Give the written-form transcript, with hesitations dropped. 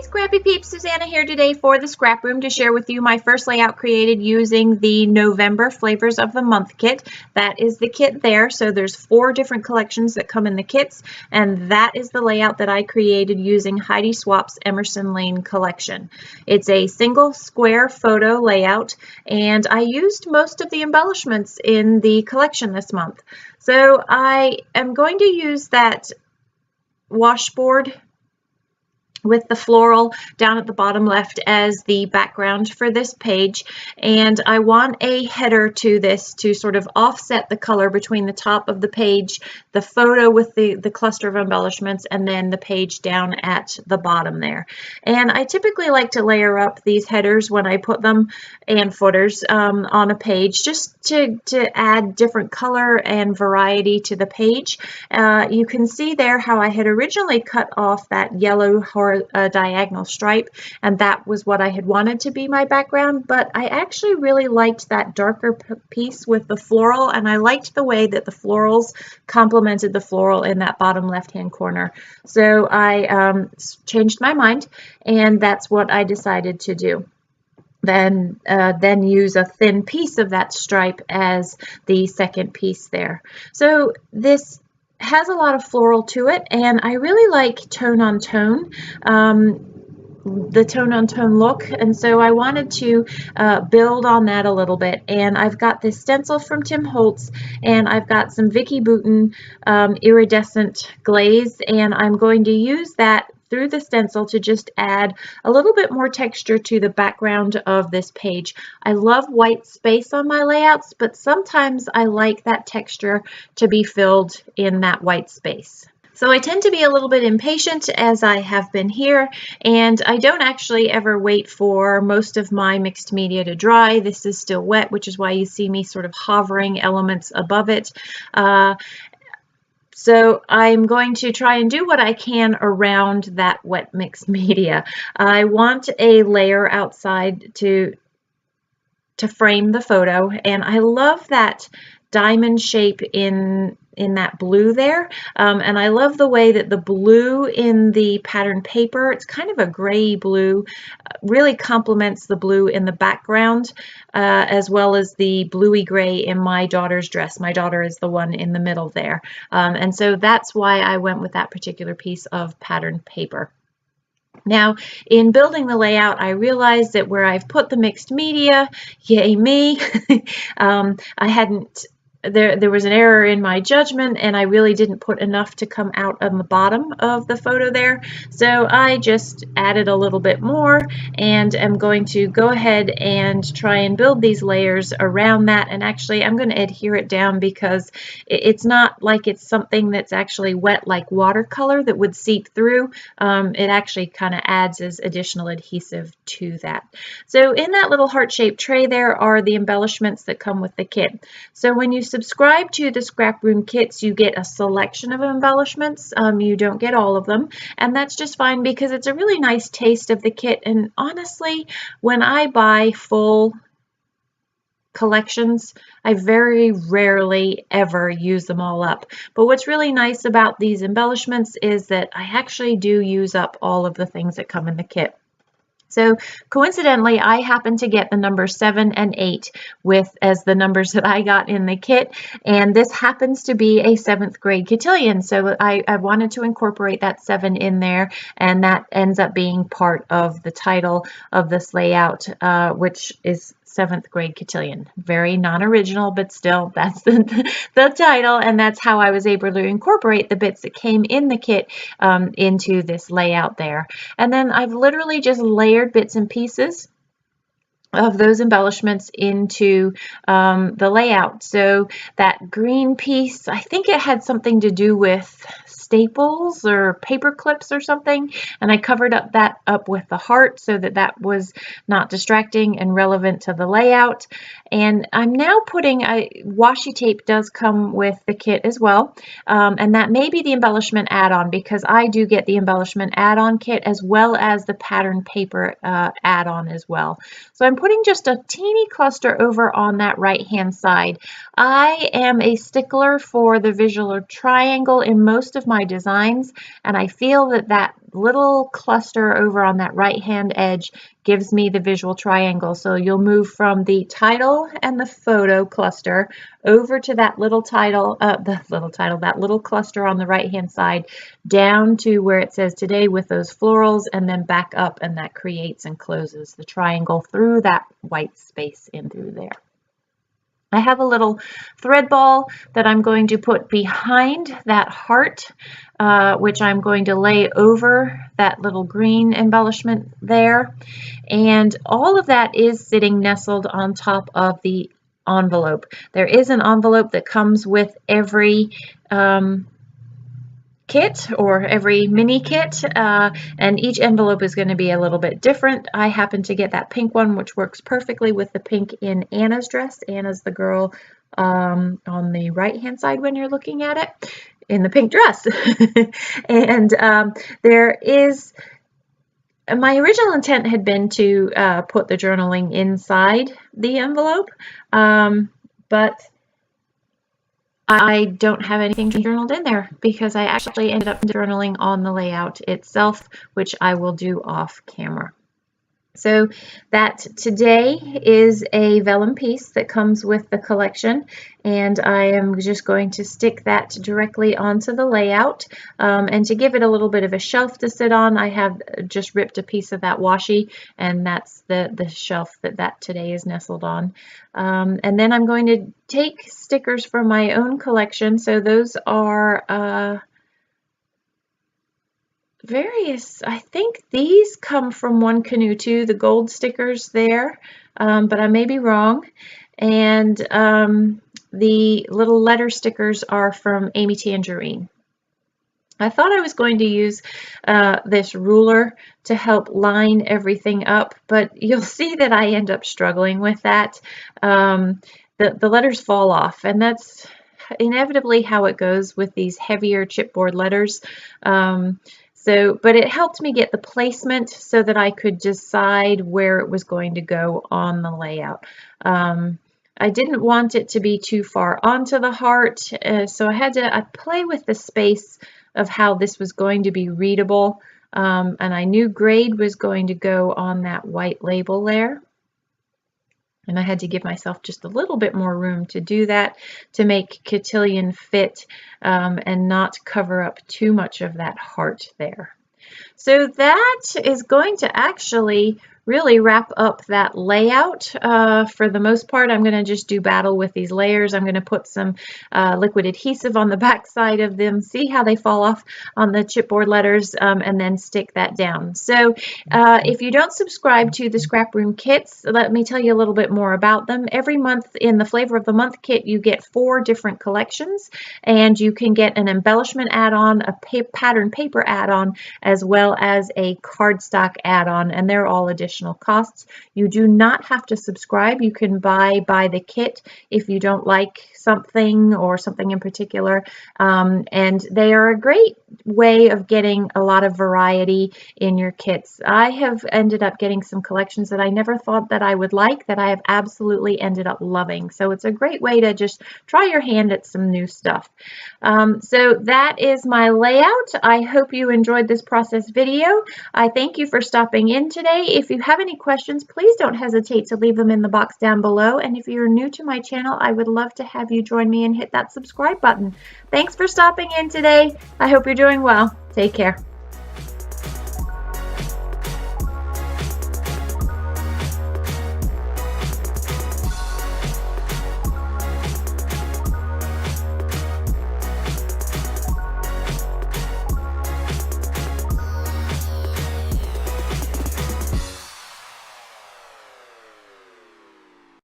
Scrappy Peeps, Suzanna here today for the Scraproom to share with you my first layout created using the November Flavors of the Month kit. That is the kit there, so there's 4 different collections that come in the kits, and that is the layout that I created using Heidi Swapp's Emerson Lane collection. It's a single square photo layout, and I used most of the embellishments in the collection this month. So I am going to use that washboard with the floral down at the bottom left as the background for this page, and I want a header to this to sort of offset the color between the top of the page, the photo with the cluster of embellishments, and then the page down at the bottom there. And I typically like to layer up these headers when I put them, and footers on a page, just to add different color and variety to the page. You can see there how I had originally cut off that yellow diagonal stripe, and that was what I had wanted to be my background, but I actually really liked that darker piece with the floral, and I liked the way that the florals complemented the floral in that bottom left hand corner. So I changed my mind, and that's what I decided to do. Then use a thin piece of that stripe as the second piece there. So this has a lot of floral to it, and I really like tone on tone, the tone on tone look, and so I wanted to build on that a little bit. And I've got this stencil from Tim Holtz, and I've got some Vicky Bouton iridescent glaze, and I'm going to use that through the stencil to just add a little bit more texture to the background of this page. I love white space on my layouts, but sometimes I like that texture to be filled in that white space. So I tend to be a little bit impatient, as I have been here, and I don't actually ever wait for most of my mixed media to dry. This is still wet, which is why you see me sort of hovering elements above it. So I'm going to try and do what I can around that wet mixed media. I want a layer outside to frame the photo, and I love that diamond shape in that blue there, and I love the way that the blue in the pattern paper, it's kind of a gray blue, really complements the blue in the background, as well as the bluey gray in my daughter's dress. My daughter is the one in the middle there, and so that's why I went with that particular piece of pattern paper. Now, in building the layout, I realized that where I've put the mixed media, yay me, there was an error in my judgment, and I really didn't put enough to come out on the bottom of the photo there. So I just added a little bit more, and am going to go ahead and try and build these layers around that. And actually, I'm going to adhere it down because it's not like it's something that's actually wet like watercolor that would seep through. It actually kind of adds as additional adhesive to that. So in that little heart-shaped tray there are the embellishments that come with the kit. So when you subscribe to the Scraproom kits, you get a selection of embellishments. You don't get all of them, and that's just fine because it's a really nice taste of the kit. And honestly, when I buy full collections, I very rarely ever use them all up. But what's really nice about these embellishments is that I actually do use up all of the things that come in the kit. So coincidentally, I happen to get the numbers 7 and 8 as the numbers that I got in the kit, and this happens to be a 7th grade cotillion. So I wanted to incorporate that 7 in there, and that ends up being part of the title of this layout, which is 7th grade cotillion. Very non-original, but still that's the title, and that's how I was able to incorporate the bits that came in the kit into this layout there. And then I've literally just layered bits and pieces of those embellishments into the layout. So that green piece, I think it had something to do with staples or paper clips or something, and I covered that up with the heart so that was not distracting and relevant to the layout. And I'm now putting, washi tape does come with the kit as well, and that may be the embellishment add-on, because I do get the embellishment add-on kit as well as the pattern paper add-on as well. So I'm putting just a teeny cluster over on that right hand side. I am a stickler for the visual triangle in most of my my designs, and I feel that that little cluster over on that right hand edge gives me the visual triangle. So you'll move from the title and the photo cluster over to that little title, that little cluster on the right hand side, down to where it says today with those florals, and then back up, and that creates and closes the triangle through that white space in through there. I have a little thread ball that I'm going to put behind that heart, which I'm going to lay over that little green embellishment there. And all of that is sitting nestled on top of the envelope. There is an envelope that comes with every kit or every mini kit, and each envelope is going to be a little bit different. I happen to get that pink one, which works perfectly with the pink in Anna's dress. Anna's the girl on the right hand side when you're looking at it, in the pink dress. And there is, my original intent had been to put the journaling inside the envelope, but I don't have anything journaled in there because I actually ended up journaling on the layout itself, which I will do off camera. So that today is a vellum piece that comes with the collection, and I am just going to stick that directly onto the layout. And to give it a little bit of a shelf to sit on, I have just ripped a piece of that washi, and that's the shelf that today is nestled on. And then I'm going to take stickers from my own collection. So those are various, I think these come from One Canoe too, the gold stickers there, but I may be wrong. And the little letter stickers are from Amy Tangerine. I thought I was going to use this ruler to help line everything up, but you'll see that I end up struggling with that. The letters fall off, and that's inevitably how it goes with these heavier chipboard letters. But it helped me get the placement so that I could decide where it was going to go on the layout. I didn't want it to be too far onto the heart, so I play with the space of how this was going to be readable, and I knew grade was going to go on that white label there. And I had to give myself just a little bit more room to do that, to make cotillion fit and not cover up too much of that heart there. So that is going to actually really wrap up that layout. For the most part, I'm going to just do battle with these layers. I'm going to put some liquid adhesive on the back side of them, see how they fall off on the chipboard letters, and then stick that down. So if you don't subscribe to the Scraproom kits, let me tell you a little bit more about them. Every month in the Flavor of the Month kit, you get 4 different collections, and you can get an embellishment add-on, a pattern paper add-on, as well as a cardstock add-on, and they're all additional costs. You do not have to subscribe. You can buy the kit if you don't like something or something in particular, and they are a great way of getting a lot of variety in your kits. I have ended up getting some collections that I never thought that I would like, that I have absolutely ended up loving. So it's a great way to just try your hand at some new stuff. So that is my layout. I hope you enjoyed this process video. I thank you for stopping in today. If you have any questions, please don't hesitate to leave them in the box down below. And if you're new to my channel, I would love to have you join me and hit that subscribe button. Thanks for stopping in today. I hope you're doing well. Take care.